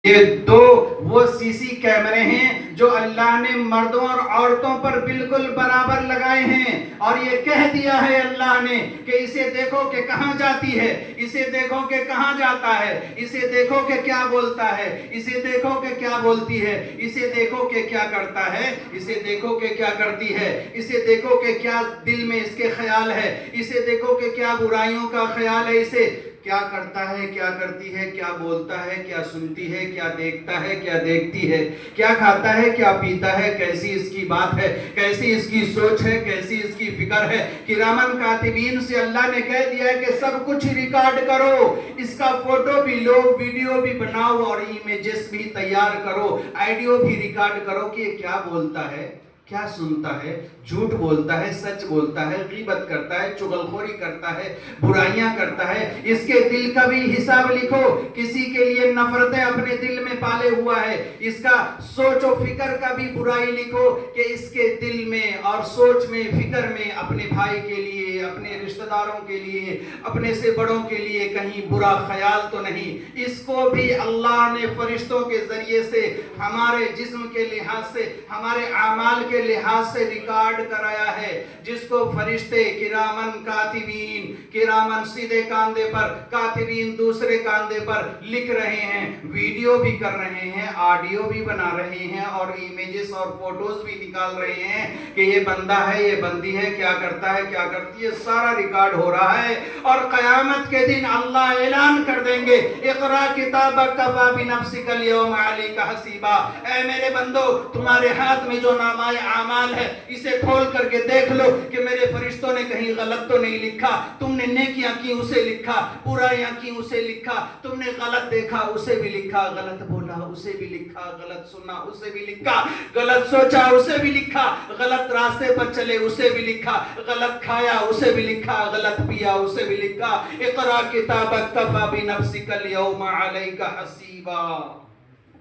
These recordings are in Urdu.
یہ دو وہ سی سی کیمرے ہیں جو اللہ نے مردوں اور عورتوں پر بالکل برابر لگائے ہیں، اور یہ کہہ دیا ہے اللہ نے کہ اسے دیکھو کہ کہاں جاتی ہے، اسے دیکھو کہ کہاں جاتا ہے، اسے دیکھو کہ کیا بولتا ہے، اسے دیکھو کہ کیا بولتی ہے، اسے دیکھو کہ کیا کرتا ہے، اسے دیکھو کہ کیا کرتی ہے، اسے دیکھو کہ کیا دل میں اس کے خیال ہے، اسے دیکھو کہ کیا برائیوں کا خیال ہے، اسے کیا کرتا ہے، کیا کرتی ہے، کیا بولتا ہے، کیا سنتی ہے، کیا دیکھتا ہے، کیا دیکھتی ہے، کیا کھاتا ہے، کیا پیتا ہے، کیسی اس کی بات ہے، کیسی اس کی سوچ ہے، کیسی اس کی فکر ہے۔ کرامن کاتبین سے اللہ نے کہہ دیا ہے کہ سب کچھ ریکارڈ کرو، اس کا فوٹو بھی لو، ویڈیو بھی بناؤ، اور امیجز بھی تیار کرو، آئیڈیو بھی ریکارڈ کرو کہ یہ کیا بولتا ہے، کیا سنتا ہے، جھوٹ بولتا ہے، سچ بولتا ہے، غیبت کرتا ہے، چغلخوری کرتا ہے، برائیاں کرتا ہے۔ اس کے دل کا بھی حساب لکھو، کسی کے لیے نفرتیں اپنے دل میں پالے ہوا ہے، اس کا سوچ و فکر کا بھی برائی لکھو کہ اس کے دل میں اور سوچ میں، فکر میں اپنے بھائی کے لیے، اپنے رشتہ داروں کے لیے، اپنے سے بڑوں کے لیے کہیں برا خیال تو نہیں۔ اس کو بھی اللہ نے فرشتوں کے ذریعے سے ہمارے جسم کے لحاظ سے، ہمارے اعمال کے لحاظ سے ریکارڈ کرایا ہے، جس کو فرشتے کرامن کاتبین، کرامن سیدھے کاندھے پر، کاتبین دوسرے کاندھے پر لکھ رہے ہیں، ویڈیو بھی کر رہے ہیں، آڈیو بھی بنا رہے ہیں، اور امیجز اور فوٹوز بھی نکال رہے ہیں کہ یہ بندہ ہے، یہ بندی ہے، کیا کرتا ہے، کیا کرتی ہے، سارا ریکارڈ ہو رہا ہے۔ اور قیامت کے دن اللہ اعلان کر دیں گے، اقرا کتابک کفی بنفسک اليوم علیک حسیبا، اے میرے بندو تمہارے ہاتھ میں جو نامہ اعمال ہے اسے کھول کر کے دیکھ لو کہ میرے فرشتوں نے کہیں غلط تو نہیں لکھا، تم نے نیکیاں کی اسے لکھا، برائیاں کی اسے لکھا، تم نے غلط دیکھا اسے بھی لکھا، غلط بولا اسے بھی لکھا، غلط سنا اسے بھی لکھا، غلط سوچا اسے بھی لکھا، غلط راستے پر چلے اسے بھی لکھا، غلط کھایا اسے بھی لکھا، غلط پیا اسے بھی لکھا۔ اقرا کتابک کفی بنفسک اليوم علیک حسیبا۔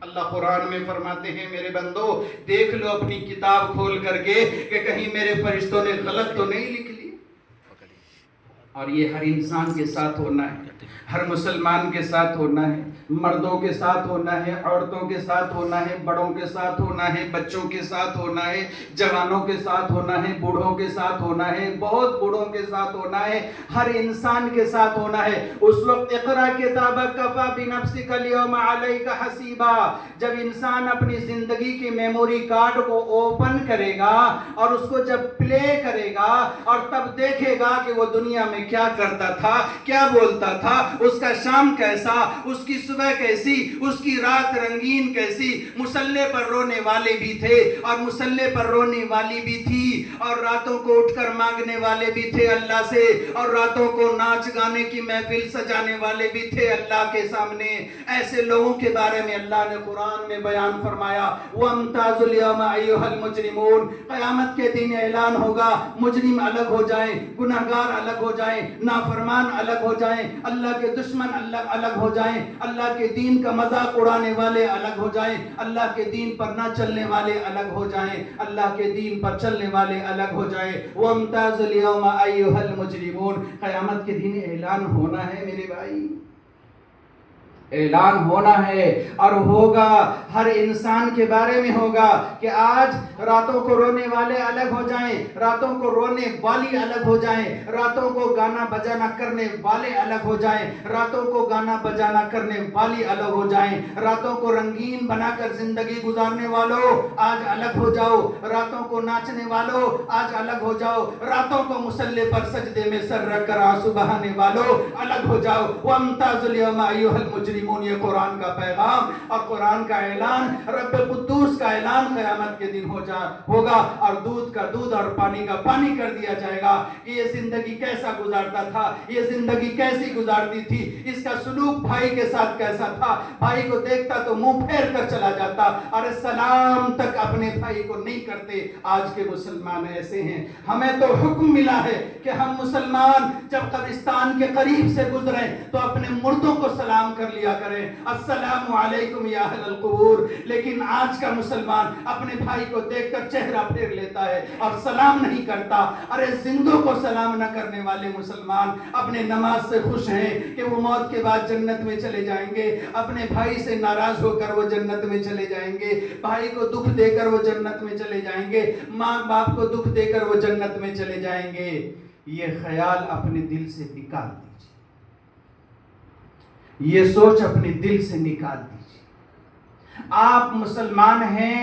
اللہ قرآن میں فرماتے ہیں میرے بندو دیکھ لو اپنی کتاب کھول کر کے کہ کہیں میرے فرشتوں نے غلط تو نہیں لکھ لی۔ اور یہ ہر انسان کے ساتھ ہونا ہے، ہر مسلمان کے ساتھ ہونا ہے، مردوں کے ساتھ ہونا ہے، عورتوں کے ساتھ ہونا ہے، بڑوں کے ساتھ ہونا ہے، بچوں کے ساتھ ہونا ہے، جوانوں کے ساتھ ہونا ہے، بوڑھوں کے ساتھ ہونا ہے، بہت بوڑھوں کے ساتھ ہونا ہے، ہر انسان کے ساتھ ہونا ہے۔ اس وقت اقرا کتابک کفی بنفسک اليوم علیک حسیبا، جب انسان اپنی زندگی کی میموری کارڈ کو اوپن کرے گا اور اس کو جب پلے کرے گا اور تب دیکھے گا کہ وہ دنیا میں کیا کرتا تھا، کیا بولتا تھا، اس کا شام کیسا، اس کی صبح کیسی، اس کی رات رنگین کیسی، مصلے پر رونے والے بھی تھے اور مصلے پر رونے والی بھی تھی، اور راتوں کو اٹھ کر مانگنے والے بھی تھے اللہ سے، اور راتوں کو ناچ گانے کی محفل سجانے والے بھی تھے اللہ کے سامنے۔ ایسے لوگوں کے بارے میں اللہ نے قرآن میں بیان فرمایا، وَامْتَازُوا الْيَوْمَ أَيُّهَا الْمُجْرِمُونَ، قیامت کے دن اعلان ہوگا، مجرم الگ ہو جائیں، گناہگار الگ ہو جائیں، نافرمان الگ ہو جائیں، اللہ کے دشمن الگ ہو جائیں، اللہ کے دین کا مذاق اڑانے والے الگ ہو جائیں، اللہ کے دین پر نہ چلنے والے الگ ہو جائیں، اللہ کے دین پر چلنے والے الگ ہو جائیں۔ وَامْتَازُوا الْيَوْمَ أَيُّهَا الْمُجْرِمُونَ، قیامت کے دن اعلان ہونا ہے میرے بھائی، اعلان ہونا ہے، اور ہوگا ہر انسان کے بارے میں ہوگا کہ آج راتوں کو رونے والے الگ ہو جائیں، راتوں کو رونے والی الگ ہو جائیں، راتوں کو گانا بجانا کرنے والے الگ ہو جائیں، راتوں کو گانا بجانا کرنے والی الگ ہو جائیں، راتوں کو رنگین بنا کر زندگی گزارنے والوں آج الگ ہو جاؤ، راتوں کو ناچنے والوں آج الگ ہو جاؤ، راتوں کو مصلے پر سجدے میں سر رکھ کر آنسو بہانے والوں الگ ہو جاؤ۔ وَامْتَازُوا الْيَوْمَ أَيُّهَا الْمُجْرِمُونَ، یہ قرآن کا پیغام اور قرآن کا اعلان، رب قدوس کا اعلان قیامت کے دن ہوگا، اور دودھ کا دودھ اور پانی کا پانی کر دیا جائے گا کہ یہ زندگی کیسا گزارتا تھا، یہ زندگی کیسی گزارتی تھی، اس کا سلوک بھائی کے ساتھ کیسا تھا، بھائی کو دیکھتا تو منہ پھیر کر چلا جاتا، اور سلام تک اپنے بھائی کو نہیں کرتے۔ آج کے مسلمان ایسے ہیں، ہمیں تو حکم ملا ہے کہ ہم مسلمان جب قبرستان کے قریب سے گزریں تو اپنے مردوں کو سلام کر لیا کیا کریں السلام علیکم یا اہل القبور. لیکن آج کا مسلمان اپنے بھائی کو دیکھ کر چہرہ پھیر لیتا ہے اور سلام نہیں کرتا. ارے زندوں کو سلام نہ کرنے والے مسلمان اپنے نماز سے خوش ہیں کہ وہ موت کے بعد جنت میں چلے جائیں گے. اپنے بھائی سے ناراض ہو کر وہ جنت میں چلے جائیں گے. بھائی کو دکھ دے کر وہ جنت میں چلے جائیں گے. ماں باپ کو دکھ دے کر وہ جنت میں چلے جائیں گے. یہ خیال اپنے دل سے نکال دیجیے. یہ سوچ اپنے دل سے نکال دیجیے. آپ مسلمان ہیں,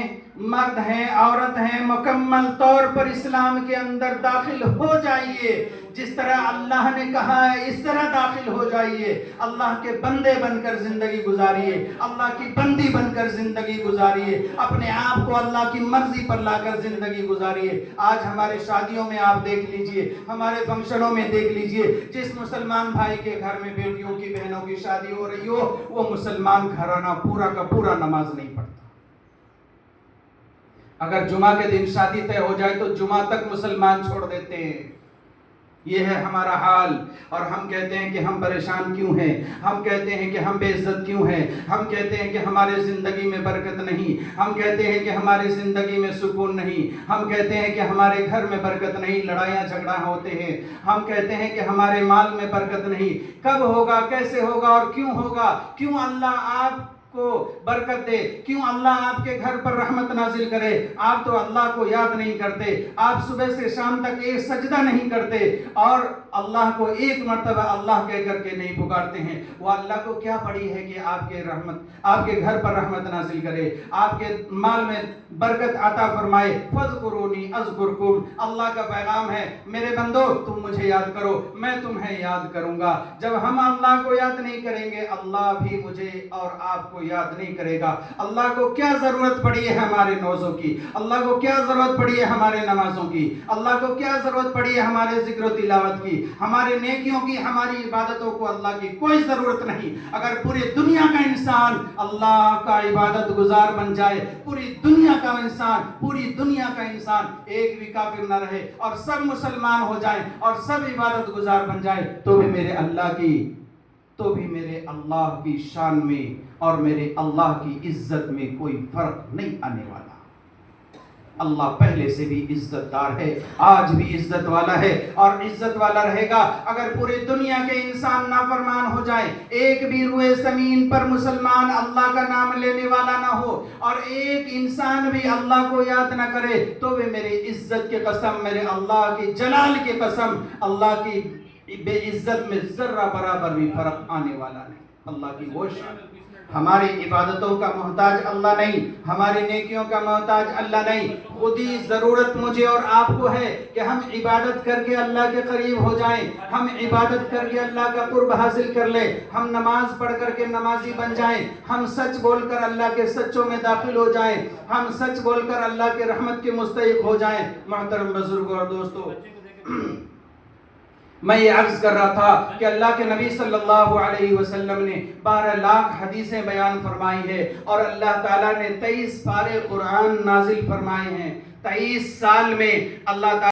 مرد ہیں, عورت ہیں, مکمل طور پر اسلام کے اندر داخل ہو جائیے. جس طرح اللہ نے کہا ہے اس طرح داخل ہو جائیے. اللہ کے بندے بن کر زندگی گزاریے, اللہ کی بندی بن کر زندگی گزاریے, اپنے آپ کو اللہ کی مرضی پر لا کر زندگی گزاریے. آج ہمارے شادیوں میں آپ دیکھ لیجئے, ہمارے فنکشنوں میں دیکھ لیجئے, جس مسلمان بھائی کے گھر میں بیٹیوں کی بہنوں کی شادی ہو رہی ہو وہ مسلمان گھرانہ پورا کا پورا نماز نہیں پڑھتا. اگر جمعہ کے دن شادی طے ہو جائے تو جمعہ تک مسلمان چھوڑ دیتے ہیں. یہ ہے ہمارا حال. اور ہم کہتے ہیں کہ ہم پریشان کیوں ہیں, ہم کہتے ہیں کہ ہم بے عزت کیوں ہیں, ہم کہتے ہیں کہ ہمارے زندگی میں برکت نہیں, ہم کہتے ہیں کہ ہماری زندگی میں سکون نہیں, ہم کہتے ہیں کہ ہمارے گھر میں برکت نہیں, لڑائیاں جھگڑا ہوتے ہیں, ہم کہتے ہیں کہ ہمارے مال میں برکت نہیں. کب ہوگا, کیسے ہوگا اور کیوں ہوگا؟ کیوں اللہ آپ کو برکت دے, کیوں اللہ آپ کے گھر پر رحمت نازل کرے؟ آپ تو اللہ کو یاد نہیں کرتے, آپ صبح سے شام تک ایک سجدہ نہیں کرتے اور اللہ کو ایک مرتبہ اللہ کہہ کر کے نہیں پکارتے ہیں. وہ اللہ کو کیا پڑی ہے کہ آپ کے گھر پر رحمت نازل کرے, آپ کے مال میں برکت عطا فرمائے. فاذکرونی اذکرکم. اللہ کا پیغام ہے میرے بندو تم مجھے یاد کرو, میں تمہیں یاد کروں گا. جب ہم اللہ کو یاد نہیں کریں گے اللہ بھی مجھے اور آپ کو یاد نہیں کرے گا. اللہ کو کیا ضرورت پڑی ہے ہمارے روزوں کی, اللہ کو کیا ضرورت پڑی ہے ہمارے نمازوں کی, اللہ کو کیا ضرورت پڑی ہے ہمارے ذکر و تلاوت کی, ہمارے نیکیوں کی, ہماری عبادتوں کو اللہ کی کوئی ضرورت نہیں. اگر پوری دنیا کا انسان اللہ کا عبادت گزار بن جائے, پوری دنیا کا انسان ایک بھی کافر نہ رہے اور سب مسلمان ہو جائیں اور سب عبادت گزار بن جائیں تو بھی میرے اللہ کی شان میں اور میرے اللہ کی عزت میں کوئی فرق نہیں آنے والا. اللہ پہلے سے بھی عزت دار ہے, آج بھی عزت والا ہے اور عزت والا رہے گا. اگر پوری دنیا کے انسان نافرمان ہو جائیں, ایک بھی روئے زمین پر مسلمان اللہ کا نام لینے والا نہ ہو اور ایک انسان بھی اللہ کو یاد نہ کرے تو بھی میری عزت کی قسم, میرے اللہ کی جلال کی قسم, اللہ کی بے عزت میں ذرہ برابر بھی فرق آنے والا نہیں. اللہ کی وہ شان. ہماری عبادتوں کا محتاج اللہ نہیں, ہماری نیکیوں کا محتاج اللہ نہیں. خود ہی ضرورت مجھے اور آپ کو ہے کہ ہم عبادت کر کے اللہ کے قریب ہو جائیں, ہم عبادت کر کے اللہ کا قرب حاصل کر لیں, ہم نماز پڑھ کر کے نمازی بن جائیں, ہم سچ بول کر اللہ کے سچوں میں داخل ہو جائیں, ہم سچ بول کر اللہ کے رحمت کے مستحق ہو جائیں. محترم بزرگوں اور دوستو, میں یہ عرض کر رہا تھا کہ اللہ کے نبی صلی اللہ علیہ وسلم نے 12 لاکھ حدیثیں بیان فرمائی ہے اور اللہ تعالیٰ نے 23 پارے قرآن نازل فرمائے ہیں. 23 سال میں اللہ تعالیٰ